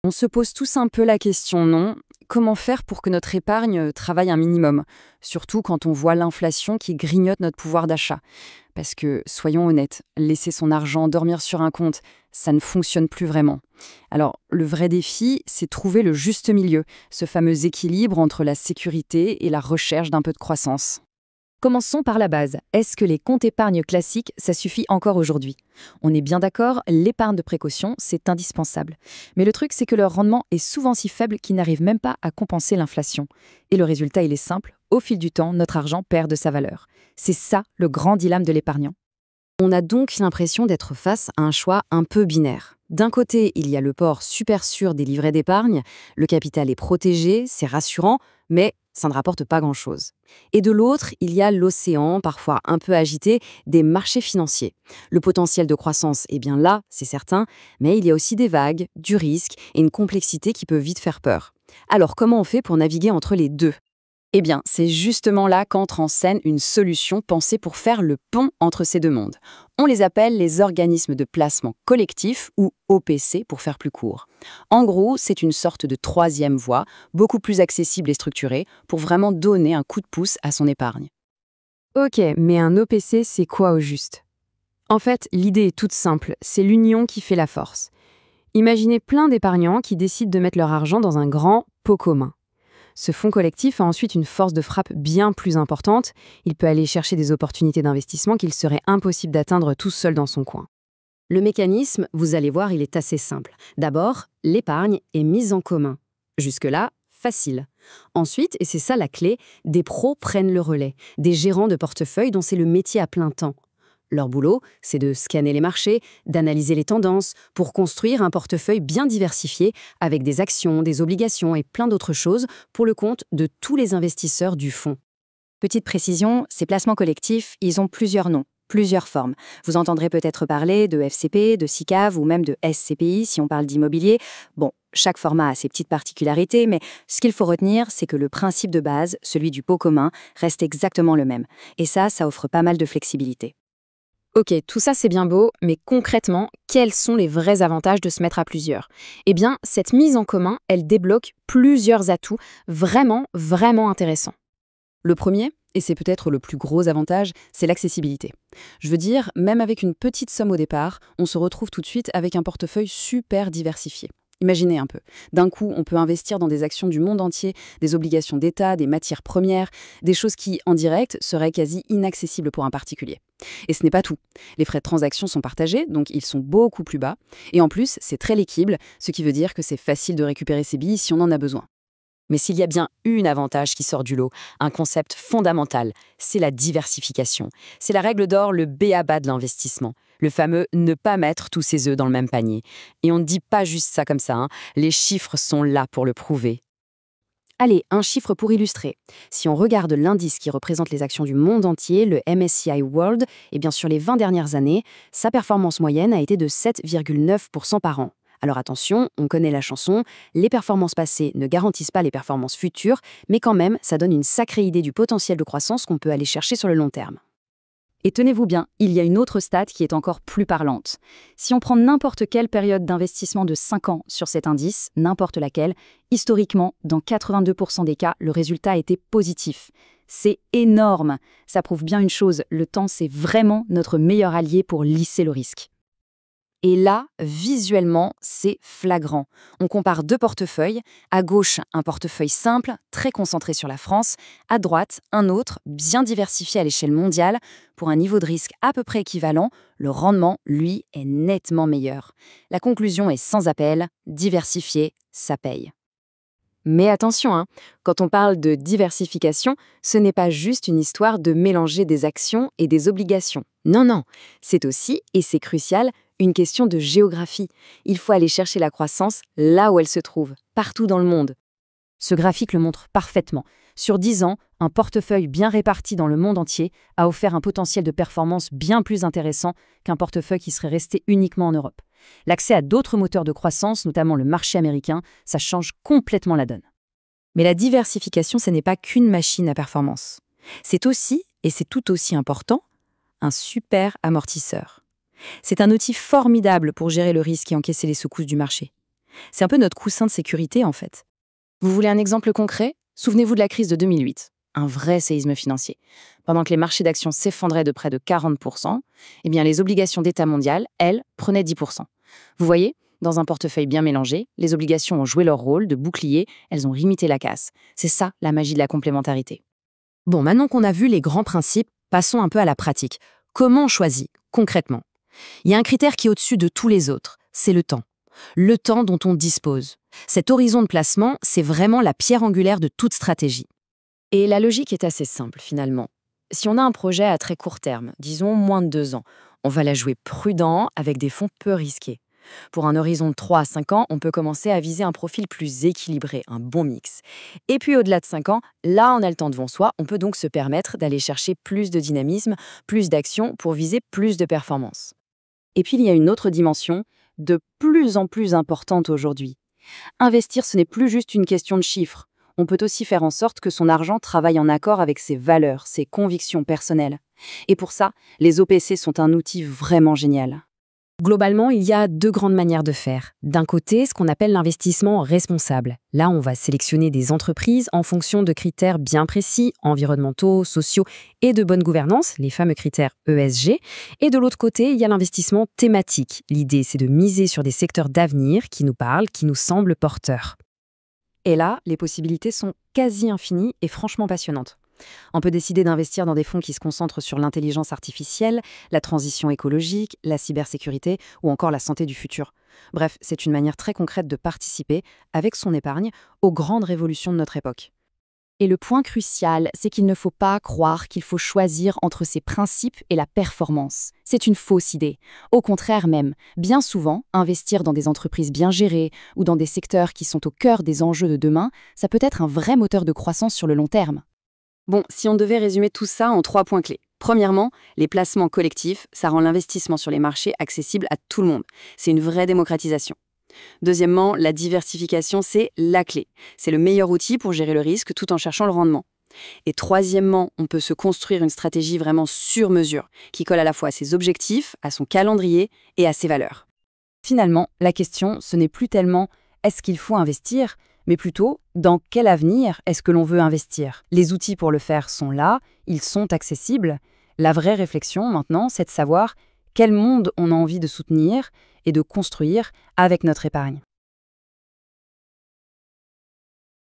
On se pose tous un peu la question, non? Comment faire pour que notre épargne travaille un minimum? Surtout quand on voit l'inflation qui grignote notre pouvoir d'achat. Parce que, soyons honnêtes, laisser son argent dormir sur un compte, ça ne fonctionne plus vraiment. Alors, le vrai défi, c'est trouver le juste milieu, ce fameux équilibre entre la sécurité et la recherche d'un peu de croissance. Commençons par la base. Est-ce que les comptes épargne classiques, ça suffit encore aujourd'hui? On est bien d'accord, l'épargne de précaution, c'est indispensable. Mais le truc, c'est que leur rendement est souvent si faible qu'ils n'arrivent même pas à compenser l'inflation. Et le résultat, il est simple. Au fil du temps, notre argent perd de sa valeur. C'est ça le grand dilemme de l'épargnant. On a donc l'impression d'être face à un choix un peu binaire. D'un côté, il y a le port super sûr des livrets d'épargne, le capital est protégé, c'est rassurant, mais ça ne rapporte pas grand-chose. Et de l'autre, il y a l'océan, parfois un peu agité, des marchés financiers. Le potentiel de croissance est bien là, c'est certain, mais il y a aussi des vagues, du risque et une complexité qui peut vite faire peur. Alors comment on fait pour naviguer entre les deux? Eh bien, c'est justement là qu'entre en scène une solution pensée pour faire le pont entre ces deux mondes. On les appelle les organismes de placement collectif, ou OPC pour faire plus court. En gros, c'est une sorte de troisième voie, beaucoup plus accessible et structurée, pour vraiment donner un coup de pouce à son épargne. Ok, mais un OPC, c'est quoi au juste? En fait, l'idée est toute simple, c'est l'union qui fait la force. Imaginez plein d'épargnants qui décident de mettre leur argent dans un grand pot commun. Ce fonds collectif a ensuite une force de frappe bien plus importante. Il peut aller chercher des opportunités d'investissement qu'il serait impossible d'atteindre tout seul dans son coin. Le mécanisme, vous allez voir, il est assez simple. D'abord, l'épargne est mise en commun. Jusque-là, facile. Ensuite, et c'est ça la clé, des pros prennent le relais, des gérants de portefeuille dont c'est le métier à plein temps. Leur boulot, c'est de scanner les marchés, d'analyser les tendances, pour construire un portefeuille bien diversifié avec des actions, des obligations et plein d'autres choses pour le compte de tous les investisseurs du fonds. Petite précision, ces placements collectifs, ils ont plusieurs noms, plusieurs formes. Vous entendrez peut-être parler de FCP, de SICAV ou même de SCPI si on parle d'immobilier. Bon, chaque format a ses petites particularités, mais ce qu'il faut retenir, c'est que le principe de base, celui du pot commun, reste exactement le même. Et ça offre pas mal de flexibilité. Ok, tout ça c'est bien beau, mais concrètement, quels sont les vrais avantages de se mettre à plusieurs? Eh bien, cette mise en commun, elle débloque plusieurs atouts vraiment, vraiment intéressants. Le premier, et c'est peut-être le plus gros avantage, c'est l'accessibilité. Je veux dire, même avec une petite somme au départ, on se retrouve tout de suite avec un portefeuille super diversifié. Imaginez un peu. D'un coup, on peut investir dans des actions du monde entier, des obligations d'État, des matières premières, des choses qui, en direct, seraient quasi inaccessibles pour un particulier. Et ce n'est pas tout. Les frais de transaction sont partagés, donc ils sont beaucoup plus bas. Et en plus, c'est très liquide, ce qui veut dire que c'est facile de récupérer ses billes si on en a besoin. Mais s'il y a bien un avantage qui sort du lot, un concept fondamental, c'est la diversification. C'est la règle d'or, le b.a.-ba de l'investissement. Le fameux ne pas mettre tous ses œufs dans le même panier. Et on ne dit pas juste ça comme ça, hein. Les chiffres sont là pour le prouver. Allez, un chiffre pour illustrer. Si on regarde l'indice qui représente les actions du monde entier, le MSCI World, et bien sur les 20 dernières années, sa performance moyenne a été de 7,9% par an. Alors attention, on connaît la chanson, les performances passées ne garantissent pas les performances futures, mais quand même, ça donne une sacrée idée du potentiel de croissance qu'on peut aller chercher sur le long terme. Et tenez-vous bien, il y a une autre stat qui est encore plus parlante. Si on prend n'importe quelle période d'investissement de 5 ans sur cet indice, n'importe laquelle, historiquement, dans 82% des cas, le résultat a été positif. C'est énorme. Ça prouve bien une chose, le temps, c'est vraiment notre meilleur allié pour lisser le risque. Et là, visuellement, c'est flagrant. On compare deux portefeuilles. À gauche, un portefeuille simple, très concentré sur la France. À droite, un autre, bien diversifié à l'échelle mondiale. Pour un niveau de risque à peu près équivalent, le rendement, lui, est nettement meilleur. La conclusion est sans appel, diversifier, ça paye. Mais attention, hein, quand on parle de diversification, ce n'est pas juste une histoire de mélanger des actions et des obligations. Non, non, c'est aussi, et c'est crucial, une question de géographie. Il faut aller chercher la croissance là où elle se trouve, partout dans le monde. Ce graphique le montre parfaitement. Sur 10 ans, un portefeuille bien réparti dans le monde entier a offert un potentiel de performance bien plus intéressant qu'un portefeuille qui serait resté uniquement en Europe. L'accès à d'autres moteurs de croissance, notamment le marché américain, ça change complètement la donne. Mais la diversification, ce n'est pas qu'une machine à performance. C'est aussi, et c'est tout aussi important, un super amortisseur. C'est un outil formidable pour gérer le risque et encaisser les secousses du marché. C'est un peu notre coussin de sécurité, en fait. Vous voulez un exemple concret? Souvenez-vous de la crise de 2008, un vrai séisme financier. Pendant que les marchés d'actions s'effondraient de près de 40%, eh bien les obligations d'État mondial, elles, prenaient 10%. Vous voyez, dans un portefeuille bien mélangé, les obligations ont joué leur rôle de bouclier, elles ont limité la casse. C'est ça la magie de la complémentarité. Bon, maintenant qu'on a vu les grands principes, passons un peu à la pratique. Comment on choisit, concrètement? Il y a un critère qui est au-dessus de tous les autres, c'est le temps. Le temps dont on dispose. Cet horizon de placement, c'est vraiment la pierre angulaire de toute stratégie. Et la logique est assez simple, finalement. Si on a un projet à très court terme, disons moins de 2 ans, on va la jouer prudent avec des fonds peu risqués. Pour un horizon de 3 à 5 ans, on peut commencer à viser un profil plus équilibré, un bon mix. Et puis au-delà de 5 ans, là on a le temps devant soi, on peut donc se permettre d'aller chercher plus de dynamisme, plus d'action pour viser plus de performance. Et puis il y a une autre dimension, de plus en plus importante aujourd'hui. Investir, ce n'est plus juste une question de chiffres. On peut aussi faire en sorte que son argent travaille en accord avec ses valeurs, ses convictions personnelles. Et pour ça, les OPC sont un outil vraiment génial. Globalement, il y a 2 grandes manières de faire. D'un côté, ce qu'on appelle l'investissement responsable. Là, on va sélectionner des entreprises en fonction de critères bien précis, environnementaux, sociaux et de bonne gouvernance, les fameux critères ESG. Et de l'autre côté, il y a l'investissement thématique. L'idée, c'est de miser sur des secteurs d'avenir qui nous parlent, qui nous semblent porteurs. Et là, les possibilités sont quasi infinies et franchement passionnantes. On peut décider d'investir dans des fonds qui se concentrent sur l'intelligence artificielle, la transition écologique, la cybersécurité ou encore la santé du futur. Bref, c'est une manière très concrète de participer, avec son épargne, aux grandes révolutions de notre époque. Et le point crucial, c'est qu'il ne faut pas croire qu'il faut choisir entre ses principes et la performance. C'est une fausse idée. Au contraire même, bien souvent, investir dans des entreprises bien gérées ou dans des secteurs qui sont au cœur des enjeux de demain, ça peut être un vrai moteur de croissance sur le long terme. Bon, si on devait résumer tout ça en 3 points clés. Premièrement, les placements collectifs, ça rend l'investissement sur les marchés accessible à tout le monde. C'est une vraie démocratisation. Deuxièmement, la diversification, c'est la clé. C'est le meilleur outil pour gérer le risque tout en cherchant le rendement. Et troisièmement, on peut se construire une stratégie vraiment sur mesure, qui colle à la fois à ses objectifs, à son calendrier et à ses valeurs. Finalement, la question, ce n'est plus tellement « est-ce qu'il faut investir ?», mais plutôt « dans quel avenir est-ce que l'on veut investir ?» Les outils pour le faire sont là, ils sont accessibles. La vraie réflexion maintenant, c'est de savoir quel monde on a envie de soutenir et de construire avec notre épargne.